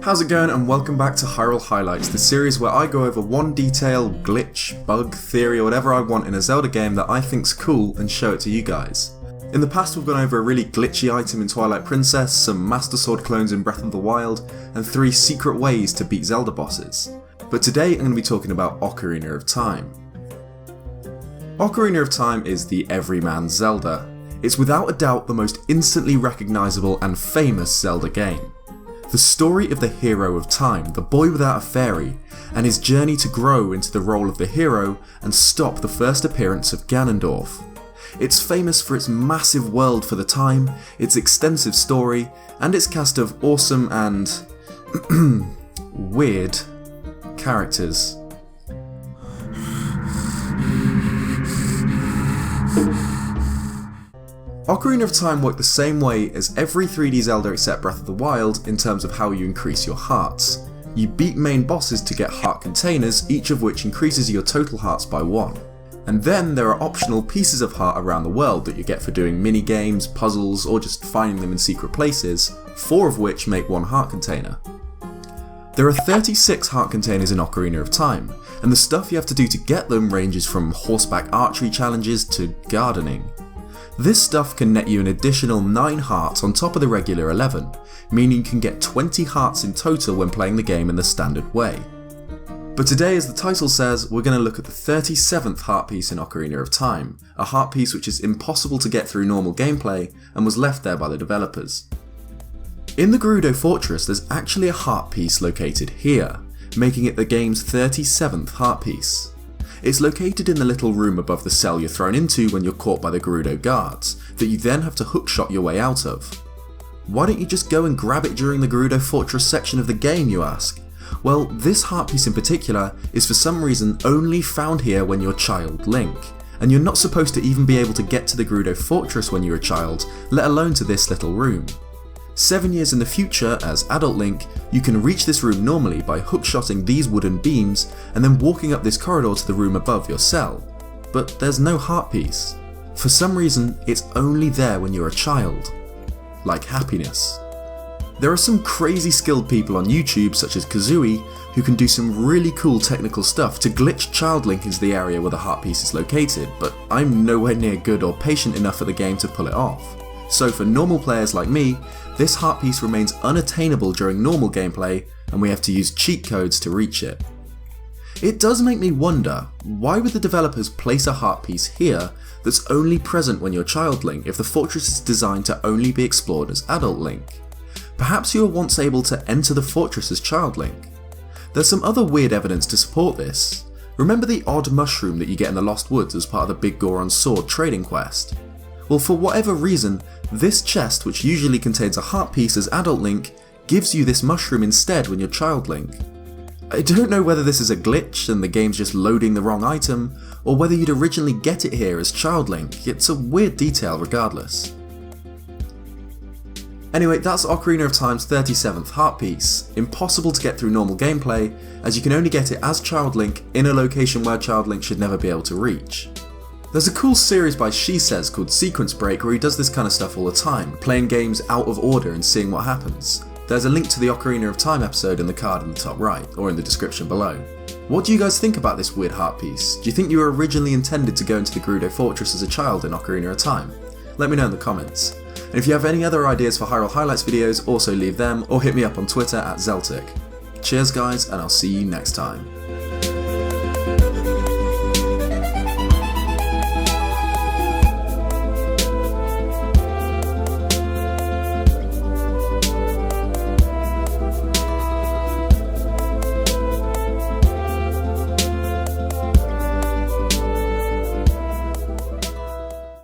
How's it going, and welcome back to Hyrule Highlights, the series where I go over one detail, glitch, bug, theory, or whatever I want in a Zelda game that I think's cool and show it to you guys. In the past we've gone over a really glitchy item in Twilight Princess, some Master Sword clones in Breath of the Wild, and 3 secret ways to beat Zelda bosses. But today I'm going to be talking about Ocarina of Time. Ocarina of Time is the everyman Zelda. It's without a doubt the most instantly recognisable and famous Zelda game. The story of the hero of time, the boy without a fairy, and his journey to grow into the role of the hero and stop the first appearance of Ganondorf. It's famous for its massive world for the time, its extensive story, and its cast of awesome and weird characters. Ocarina of Time worked the same way as every 3D Zelda except Breath of the Wild in terms of how you increase your hearts. You beat main bosses to get heart containers, each of which increases your total hearts by 1. And then there are optional pieces of heart around the world that you get for doing mini games, puzzles, or just finding them in secret places, 4 of which make 1 heart container. There are 36 heart containers in Ocarina of Time, and the stuff you have to do to get them ranges from horseback archery challenges to gardening. This stuff can net you an additional 9 hearts on top of the regular 11, meaning you can get 20 hearts in total when playing the game in the standard way. But today, as the title says, we're going to look at the 37th heart piece in Ocarina of Time, a heart piece which is impossible to get through normal gameplay and was left there by the developers. In the Gerudo Fortress there's actually a heart piece located here, making it the game's 37th heart piece. It's located in the little room above the cell you're thrown into when you're caught by the Gerudo guards, that you then have to hookshot your way out of. Why don't you just go and grab it during the Gerudo Fortress section of the game, you ask? Well, this heart piece in particular is for some reason only found here when you're child Link, and you're not supposed to even be able to get to the Gerudo Fortress when you're a child, let alone to this little room. 7 years in the future, as adult Link, you can reach this room normally by hookshotting these wooden beams and then walking up this corridor to the room above your cell. But there's no heart piece. For some reason, it's only there when you're a child. Like happiness. There are some crazy skilled people on YouTube, such as Kazooie, who can do some really cool technical stuff to glitch child Link into the area where the heart piece is located, but I'm nowhere near good or patient enough at the game to pull it off. So for normal players like me, this heart piece remains unattainable during normal gameplay, and we have to use cheat codes to reach it. It does make me wonder, why would the developers place a heart piece here that's only present when you're child Link if the fortress is designed to only be explored as adult Link? Perhaps you were once able to enter the fortress as child Link. There's some other weird evidence to support this. Remember the odd mushroom that you get in the Lost Woods as part of the Big Goron Sword trading quest? Well, for whatever reason, this chest, which usually contains a heart piece as adult Link, gives you this mushroom instead when you're child Link. I don't know whether this is a glitch and the game's just loading the wrong item, or whether you'd originally get it here as child Link. It's a weird detail regardless. Anyway, that's Ocarina of Time's 37th heart piece. Impossible to get through normal gameplay, as you can only get it as child Link in a location where child Link should never be able to reach. There's a cool series by She Says called Sequence Break where he does this kind of stuff all the time, playing games out of order and seeing what happens. There's a link to the Ocarina of Time episode in the card in the top right, or in the description below. What do you guys think about this weird heart piece? Do you think you were originally intended to go into the Gerudo Fortress as a child in Ocarina of Time? Let me know in the comments. And if you have any other ideas for Hyrule Highlights videos, also leave them, or hit me up on Twitter at Zeltik. Cheers guys, and I'll see you next time.